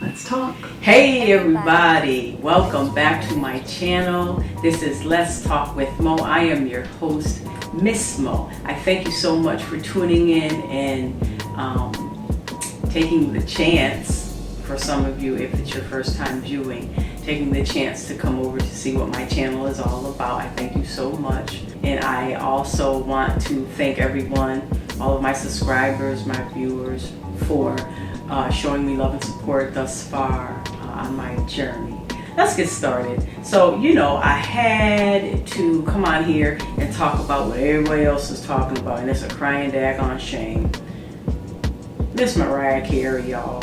Let's talk. Hey everybody, welcome back to my channel. This is Let's Talk with Mo. I am your host, Miss Mo. I thank you so much for tuning in and taking the chance, for some of you if it's your first time viewing, taking the chance to come over to see what my channel is all about. I thank you so much. And I also want to thank everyone, all of my subscribers, my viewers, for showing me love and support thus far on my journey. Let's get started. So, I had to come on here and talk about what everybody else is talking about, and it's a crying daggone shame. Miss Mariah Carey, y'all.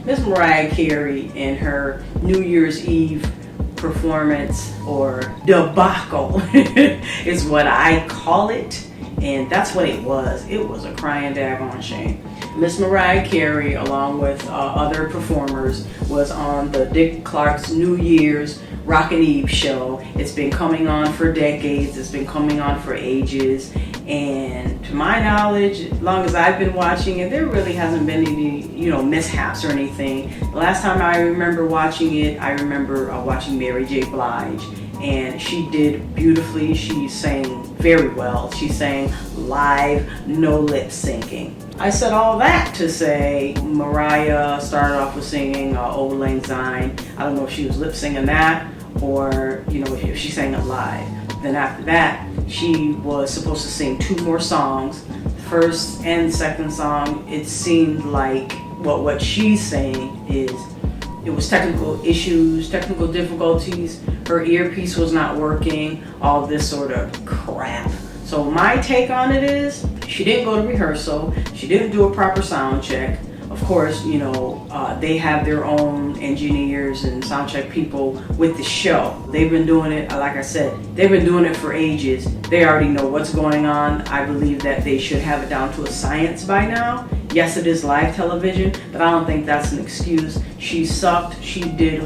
Miss Mariah Carey and her New Year's Eve performance, or debacle, is what I call it. And that's what it was. It was a crying daggone shame. Miss Mariah Carey, along with other performers, was on the Dick Clark's New Year's Rockin' Eve show. It's been coming on for decades. It's been coming on for ages. And to my knowledge, as long as I've been watching it, there really hasn't been any, mishaps or anything. The last time I remember watching it, I remember watching Mary J. Blige. And she did beautifully. She sang very well. She sang live, no lip syncing. I said all that to say Mariah started off with singing Old Lang Syne. I don't know if she was lip singing that or, if she sang it live. Then after that, she was supposed to sing 2 more songs. First and second song, it seemed like what she's saying is it was technical issues, technical difficulties. Her earpiece was not working, all this sort of crap. So my take on it is she didn't go to rehearsal. She didn't do a proper sound check. Of course, they have their own engineers and sound check people with the show. They've been doing it, like I said, they've been doing it for ages. They already know what's going on. I believe that they should have it down to a science by now. Yes, it is live television, but I don't think that's an excuse. She sucked. She did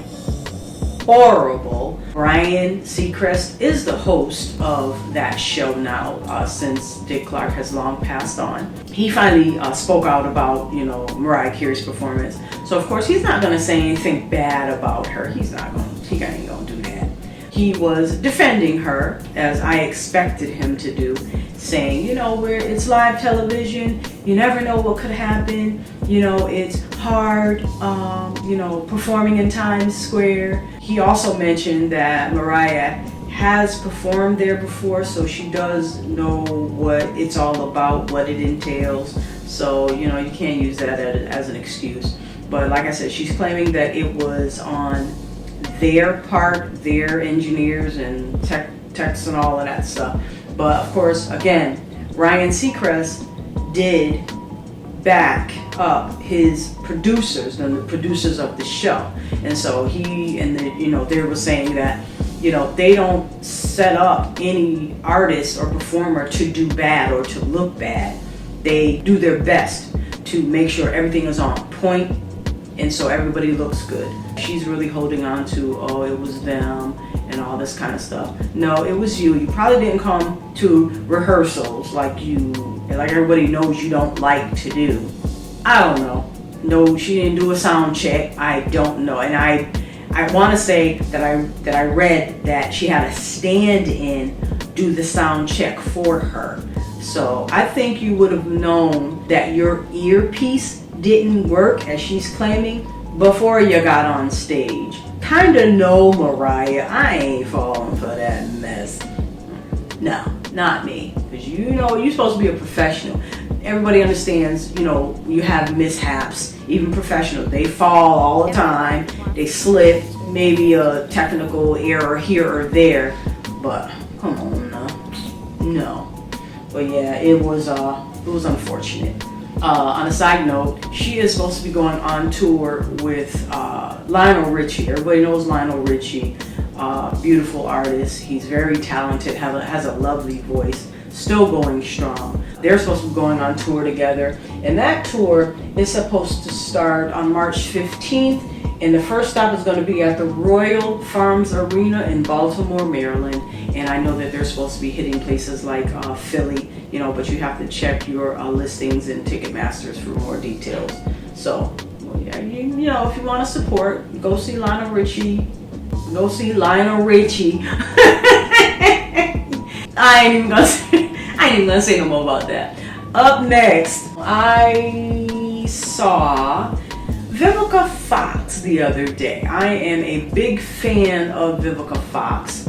horrible. Ryan Seacrest is the host of that show now, since Dick Clark has long passed on. He finally spoke out about, Mariah Carey's performance. So of course he's not going to say anything bad about her. He ain't going to do that. He was defending her, as I expected him to do, saying, where it's live television, you never know what could happen. It's hard, performing in Times Square. He also mentioned that Mariah has performed there before, so she does know what it's all about, what it entails. So, you can't use that as an excuse. But like I said, she's claiming that it was on their part, their engineers and techs and all of that stuff. But of course, again, Ryan Seacrest did back up his producers, the producers of the show. And so he and they were saying that, they don't set up any artist or performer to do bad or to look bad. They do their best to make sure everything is on point, and so everybody looks good. She's really holding on to, it was them and all this kind of stuff. No, it was you. You probably didn't come to rehearsals like everybody knows you don't like to do. I don't know. No, she didn't do a sound check. I don't know. And I want to say that I read that she had a stand-in do the sound check for her. So I think you would have known that your earpiece didn't work, as she's claiming, before you got on stage. Kinda know Mariah, I ain't falling for that mess. No, not me. Because you're supposed to be a professional. Everybody understands, you have mishaps. Even professionals, they fall all the time. They slip, maybe a technical error here or there. But come on now. No. But yeah, it was unfortunate. On a side note, she is supposed to be going on tour with Lionel Richie. Everybody knows Lionel Richie. Beautiful artist. He's very talented, has a lovely voice, still going strong. They're supposed to be going on tour together. And that tour is supposed to start on March 15th. And the first stop is going to be at the Royal Farms Arena in Baltimore, Maryland. And I know that they're supposed to be hitting places like Philly, but you have to check your listings and Ticketmasters for more details. So yeah, you know, if you want to support, go see Lionel Richie. Go see Lionel Richie. I ain't even gonna say no more about that. Up next, I saw Vivica Fox the other day. I am a big fan of Vivica Fox.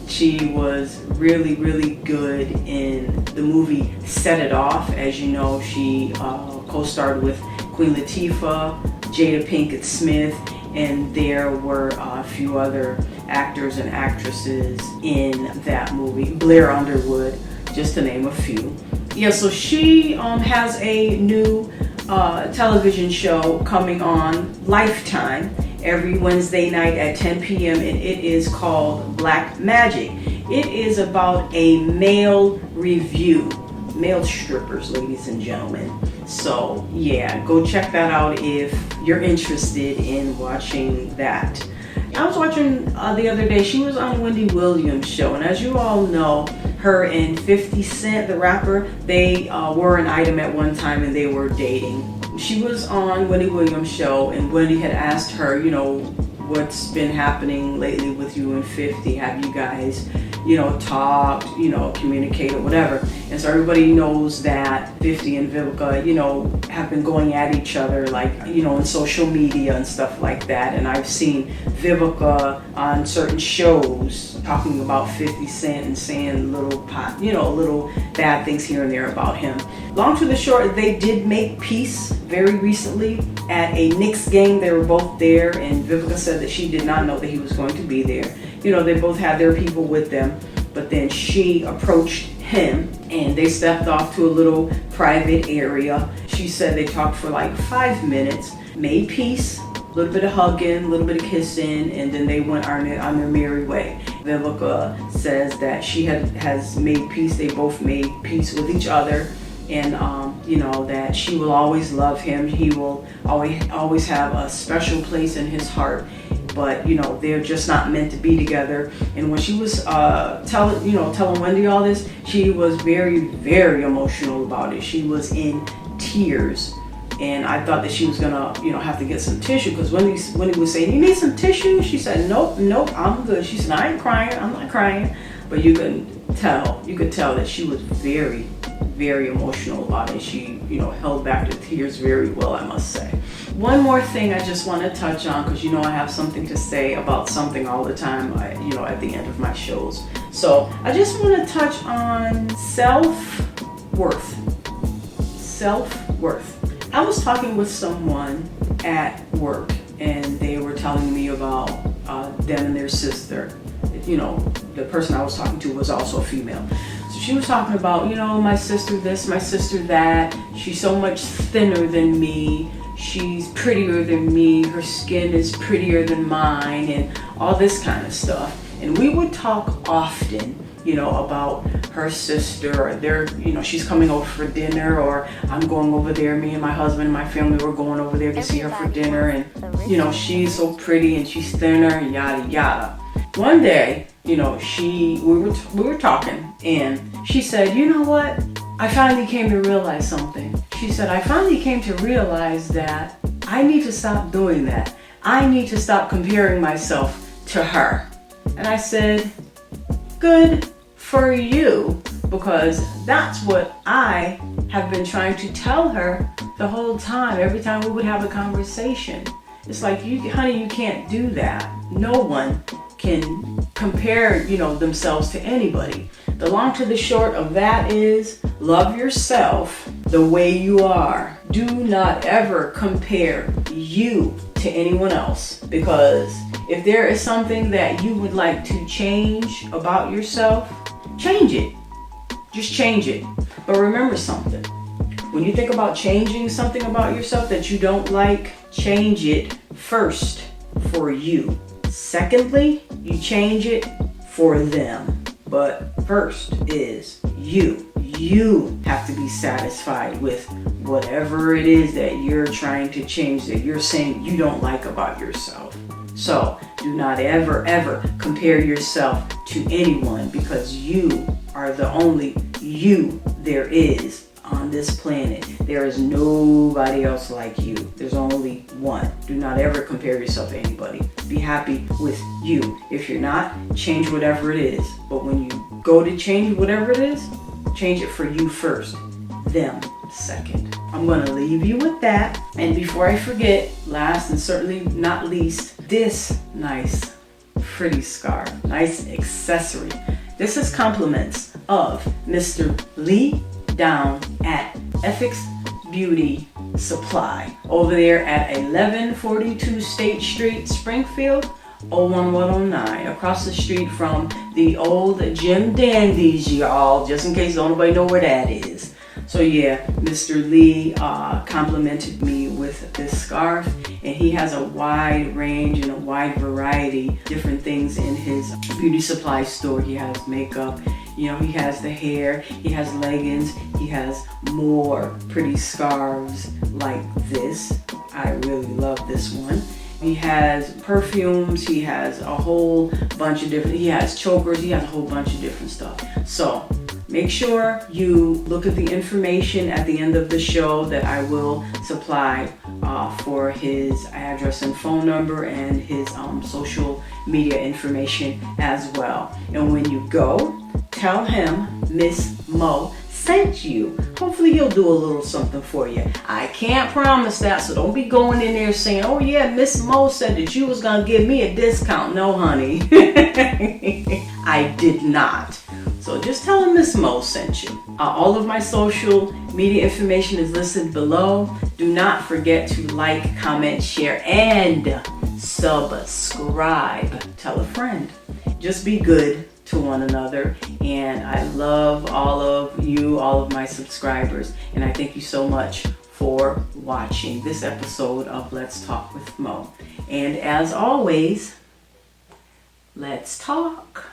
She was really, really good in the movie Set It Off. As you know, she co-starred with Queen Latifah, Jada Pinkett Smith, and there were a few other actors and actresses in that movie. Blair Underwood, just to name a few. Yeah, so she has a new television show coming on Lifetime every Wednesday night at 10 p.m. and it is called Black Magic. It is about a male review, male strippers, ladies and gentlemen. So yeah, go check that out if you're interested in watching that. I was watching the other day, she was on Wendy Williams' show, and as you all know, her and 50 Cent, the rapper, they were an item at one time and they were dating. She was on Wendy Williams' show, and Wendy had asked her, you know, what's been happening lately with you and 50? Have you guys, you know, talked, you know, communicated, whatever? And so everybody knows that 50 and Vivica, you know, have been going at each other, like, you know, on social media and stuff like that. And I've seen Vivica on certain shows talking about 50 Cent and saying little bad things here and there about him. Long to the short, they did make peace very recently at a Knicks game. They were both there, and Vivica said that she did not know that he was going to be there. You know, they both had their people with them, but then she approached him and they stepped off to a little private area. She said they talked for like 5 minutes, made peace, a little bit of hugging, a little bit of kissing, and then they went on their merry way. Vivica says that she has made peace. They both made peace with each other, and you know, that she will always love him. He will always have a special place in his heart. But you know, they're just not meant to be together. And when she was telling Wendy all this, she was very, very emotional about it. She was in tears, and I thought that she was gonna, you know, have to get some tissue, because when he was saying, "You need some tissue," she said, "Nope, I'm good." She said, "I ain't crying. I'm not crying." But you could tell that she was very, very emotional about it. She, you know, held back the tears very well, I must say. One more thing I just want to touch on, because you know I have something to say about something all the time, you know, at the end of my shows. So I just want to touch on self-worth. Self-worth. I was talking with someone at work, and they were telling me about them and their sister. You know, the person I was talking to was also a female. So she was talking about, you know, my sister this, my sister that. She's so much thinner than me. She's prettier than me. Her skin is prettier than mine, and all this kind of stuff. And we would talk often, you know, about her sister, or you know, she's coming over for dinner, or I'm going over there. Me and my husband and my family were going over there to see her for dinner, and you know, she's so pretty and she's thinner, yada yada. One day, you know, we were talking, and she said, "You know what? I finally came to realize something." She said, "I finally came to realize that I need to stop doing that. I need to stop comparing myself to her." And I said, "Good for you, because that's what I have been trying to tell her the whole time. Every time we would have a conversation, it's like, honey, you can't do that. No one can compare, you know, themselves to anybody." The long to the short of that is, love yourself the way you are. Do not ever compare you to anyone else, because if there is something that you would like to change about yourself, change it. Just change it. But remember something. When you think about changing something about yourself that you don't like, change it first for you. Secondly, you change it for them. But first is you. You have to be satisfied with whatever it is that you're trying to change, that you're saying you don't like about yourself. So do not ever, ever compare yourself to anyone, because you are the only you there is on this planet. There is nobody else like you. There's only one. Do not ever compare yourself to anybody. Be happy with you. If you're not, change whatever it is. But when you go to change whatever it is, change it for you first, them second. I'm going to leave you with that. And before I forget, last and certainly not least, this nice, pretty scarf, nice accessory. This is compliments of Mr. Lee down at Ethics Beauty Supply over there at 1142 State Street, Springfield, 01109, across the street from the old Jim Dandy's, y'all, just in case nobody know where that is. So yeah, Mr. Lee complimented me with this scarf, and he has a wide range and a wide variety different things in his beauty supply store. He has makeup, he has the hair, he has leggings, he has more pretty scarves like this. I really love this one. He has perfumes, he has a whole bunch of different, he has chokers, he has a whole bunch of different stuff. So make sure you look at the information at the end of the show that I will supply for his address and phone number and his social media information as well. And when you go, tell him Miss Mo sent you. Hopefully he'll do a little something for you. I can't promise that, so don't be going in there saying, oh yeah, Miss Mo said that you was gonna give me a discount. No, honey. I did not. So just tell him Miss Mo sent you. All of my social media information is listed below. Do not forget to like, comment, share, and subscribe. Tell a friend. Just be good to one another, and I love all of you, all of my subscribers, and I thank you so much for watching this episode of Let's Talk with Mo. And as always, let's talk.